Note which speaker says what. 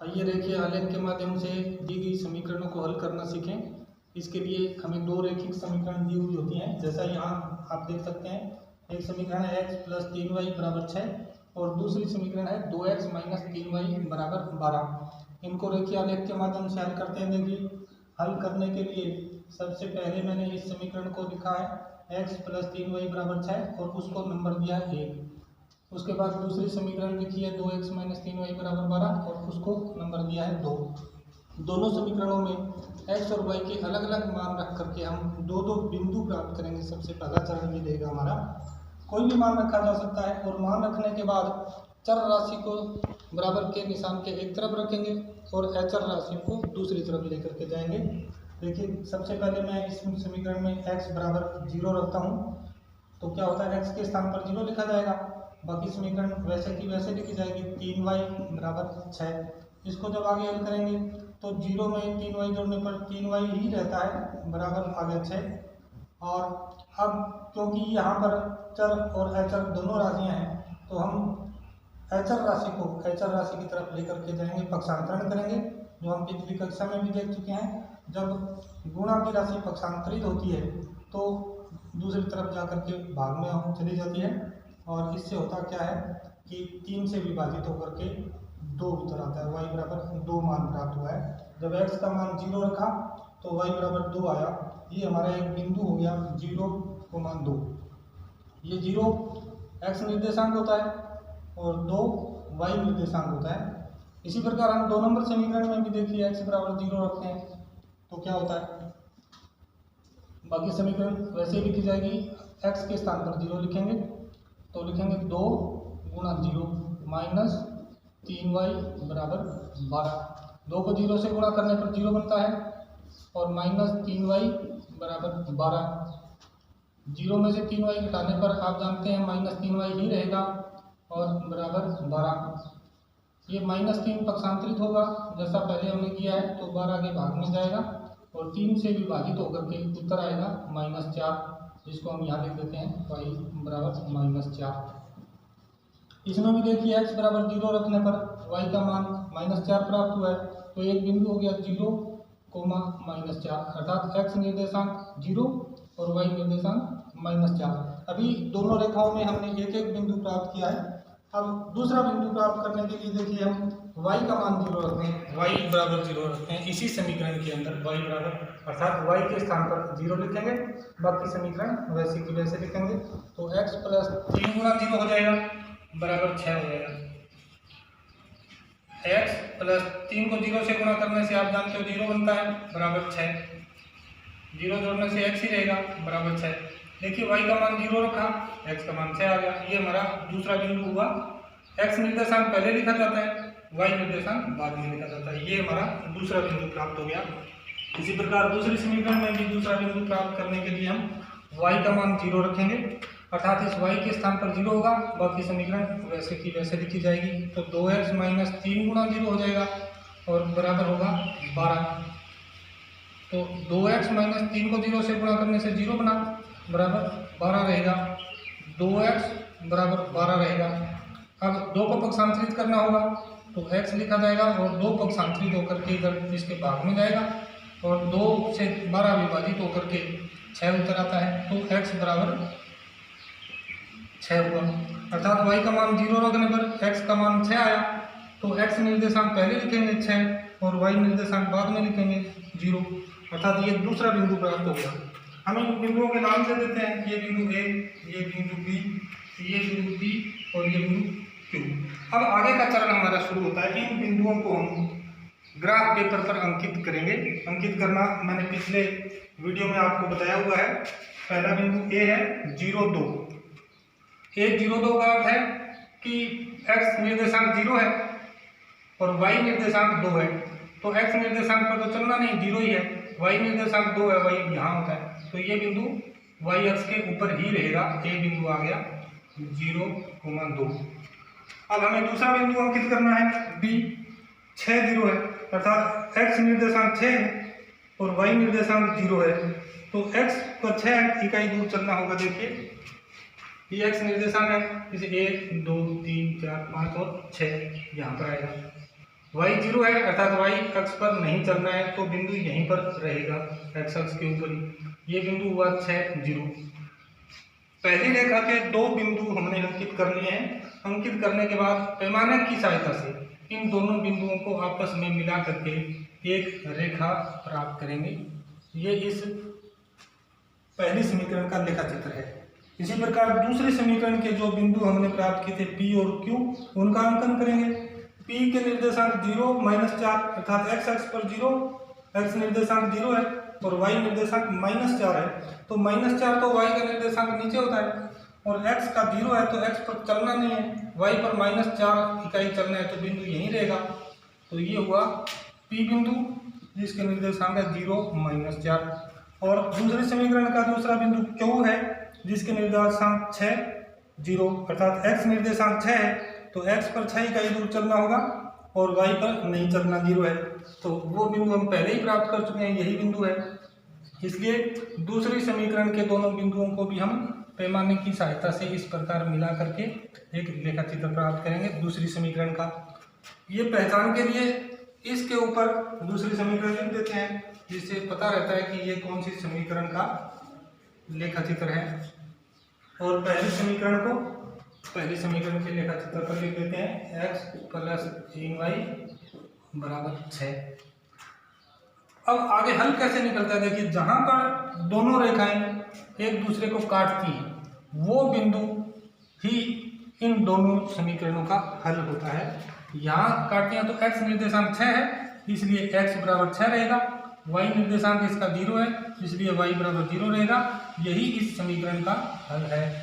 Speaker 1: आइए देखिए आलेख के माध्यम से दी गई समीकरणों को हल करना सीखें। इसके लिए हमें दो रैखिक समीकरण दी हुई होती हैं। जैसा यहाँ आप देख सकते हैं, एक समीकरण है x + 3y = 6 और दूसरी समीकरण है 2x - 3y = 12। इनको रेखीय आलेख के माध्यम से हल करते हैं। देखिए, हल करने के लिए सबसे पहले मैंने इस समीकरण को लिखा है x + 3y = 6 और उसको नंबर दिया है 1। उसके बाद दूसरी समीकरण लिखी है 2x - 3y = 12 और उसको नंबर दिया है 2। दोनों समीकरणों में x और y के अलग अलग मान रख करके हम दो दो बिंदु प्राप्त करेंगे। सबसे पहला चरण ये रहेगा हमारा। कोई भी मान रखा जा सकता है और मान रखने के बाद चर राशि को बराबर के निशान के एक तरफ रखेंगे और अचर राशि को दूसरी तरफ लेकर के जाएंगे। देखिए, सबसे पहले मैं इस समीकरण में x = 0 रखता हूँ, तो क्या होता है, x के स्थान पर 0 लिखा जाएगा। बाकी समीकरण वैसे की वैसे लिखी जाएगी। 3y = 6। इसको जब आगे हल करेंगे तो 0 में 3y जोड़ने पर 3y ही रहता है, बराबर आगे 6। और अब क्योंकि यहाँ पर चर और अचर दोनों राशियाँ हैं, तो हम अचर राशि की तरफ लेकर के जाएंगे, पक्षांतरण करेंगे, जो हम पिछली कक्षा में भी देख चुके हैं। जब गुणा की राशि पक्षांतरित होती है तो दूसरी तरफ जाकर के भाग में चली जाती है और इससे होता क्या है कि 3 से विभाजित होकर के 2 उत्तर आता है। y = 2 मान प्राप्त हुआ है। जब x का मान 0 रखा तो y = 2 आया। ये हमारा एक बिंदु हो गया 0,2। ये 0 x निर्देशांक होता है और 2 y निर्देशांक होता है। इसी प्रकार हम 2 नंबर समीकरण में भी देखिए x = 0 रखते हैं तो क्या होता है, बाकी समीकरण वैसे ही लिखी जाएगी। x के स्थान पर 0 लिखेंगे तो लिखेंगे 2 × 0 - 3y = 12। 2 को 0 से गुणा करने पर 0 बनता है और -3y = 12। 0 में से 3y घटाने पर आप जानते हैं -3y ही रहेगा और बराबर 12। ये -3 पक्षांतरित होगा जैसा पहले हमने किया है, तो 12 के भाग में जाएगा और 3 से विभाजित होकर के उत्तर आएगा -4, जिसको हम यहाँ लिख देते हैं y = -4। इसमें भी देखिए x = 0 रखने पर y का मान -4 प्राप्त हुआ है, तो एक बिंदु हो गया 0, -4, अर्थात x निर्देशांक 0 और y निर्देशांक -4। अभी दोनों रेखाओं में हमने एक एक बिंदु प्राप्त किया है। अब दूसरा बिंदु प्राप्त करने के लिए देखिए हम y का मान 0 रखते हैं, y = 0 रखते हैं। इसी समीकरण के अंदर y अर्थात y के स्थान पर 0 लिखेंगे, बाकी समीकरण वैसे की वैसे लिखेंगे। तो x + 3 × 0 हो जाएगा, बराबर 6 हो जाएगा। x + 3 को 0 से गुणा करने से आप जानते हो 0 बनता है, बराबर 6। 0 जोड़ने से x ही रहेगा, बराबर 6। देखिए, y का मान 0 रखा, x का मान 6 आ गया। ये हमारा दूसरा बिंदु हुआ। x निर्देशांक पहले लिखा जाता है, y निर्देशांक बाद में लिखा जाता है। ये हमारा दूसरा बिंदु प्राप्त हो गया। इसी प्रकार दूसरी समीकरण में भी दूसरा बिंदु प्राप्त करने के लिए हम y का मान 0 रखेंगे, अर्थात इस y के स्थान पर 0 होगा, बाकी समीकरण वैसे की वैसे लिखी जाएगी। तो 2x - 3 × 0 हो जाएगा और बराबर होगा 12। तो 2x - 3 को 0 से गुणा करने से 0 बना, बराबर 12 रहेगा। 2x = 12 रहेगा। अब 2 को पक्षांतरित करना होगा तो x लिखा जाएगा और 2 पक्षांतरित होकर के इधर इसके भाग में जाएगा और 2 से 12 विभाजित होकर के 6 उत्तर आता है। तो x = 6 हुआ, अर्थात y का मान 0 रखने पर x का मान 6 आया। तो x निर्देशांक पहले लिखेंगे 6 और y निर्देशांक बाद में लिखेंगे 0, अर्थात ये दूसरा बिंदु प्राप्त हो गया। हम इन बिंदुओं के नाम से देते हैं, ये बिंदु A, ये बिंदु B, ये बिंदु B और ये बिंदु Q। अब आगे का चरण हमारा शुरू होता है। इन बिंदुओं को हम ग्राफ पेपर पर अंकित करेंगे। अंकित करना मैंने पिछले वीडियो में आपको बताया हुआ है। पहला बिंदु A है 0,2। A 0,2 का अर्थ है कि x निर्देशांक 0 है और y निर्देशांक 2 है, तो x निर्देशांक पर तो चलना नहीं, 0 ही है। y निर्देशांक 2 है, y यहाँ होता है, तो ये बिंदु y अक्ष के ऊपर ही रहेगा। A बिंदु आ गया 0,2। अब हमें दूसरा बिंदु अंकित करना है B। 6 0 है, अर्थात x निर्देशांक 6 है और y निर्देशांक 0 है, तो x पर 6 इकाई दूर चलना होगा। देखिए, ये x निर्देशांक है, इसे 1 2 3 4 5 और 6 यहाँ पर आएगा। y 0 है अर्थात y अक्ष पर नहीं चलना है, तो बिंदु यहीं पर रहेगा x अक्ष के ऊपर ही। ये बिंदु हुआ 6 0। पहली रेखा के दो बिंदु हमने अंकित कर लिए हैं। अंकित करने के बाद पैमाने की सहायता से इन दोनों बिंदुओं को आपस में मिला करके एक रेखा प्राप्त करेंगे। ये इस पहली समीकरण का लेखा चित्र है। इसी प्रकार दूसरे समीकरण के जो बिंदु हमने प्राप्त किए थे P और Q, उनका अंकन करेंगे। P के निर्देशांक 0 -4 अर्थात x अक्ष पर 0, x निर्देशांक 0 है और y निर्देशांक -4 है। तो -4 तो y का निर्देशांक नीचे होता है और x का 0 है तो x पर चलना नहीं है, y पर -4 इकाई चलना है, तो बिंदु यहीं रहेगा। तो ये हुआ P बिंदु जिसके निर्देशांक है 0 -4। और दूसरे समीकरण का दूसरा बिंदु Q है जिसके निर्देशांक 6 0 अर्थात x निर्देशांक 6 है तो x पर 6 इकाई दूर चलना होगा और y पर नहीं चलना, 0 है। तो वो बिंदु हम पहले ही प्राप्त कर चुके हैं, यही बिंदु है। इसलिए दूसरे समीकरण के दोनों बिंदुओं को भी हम पैमाने की सहायता से इस प्रकार मिला करके एक रेखा चित्र प्राप्त करेंगे दूसरी समीकरण का। ये पहचान के लिए इसके ऊपर दूसरी समीकरण लिख देते हैं, जिससे पता रहता है कि ये कौन सी समीकरण का लेखा चित्र है। और पहली समीकरण के लेखा चित्र पर लिख देते हैं x + 3y = 6। अब आगे हल कैसे निकलता है, देखिए जहां पर दोनों रेखाएं एक दूसरे को काटती हैं वो बिंदु ही इन दोनों समीकरणों का हल होता है। यहाँ काटते हैं तो x निर्देशांक 6 है इसलिए x = 6 रहेगा, y निर्देशांक इसका 0 है इसलिए y = 0 रहेगा। यही इस समीकरण का हल है।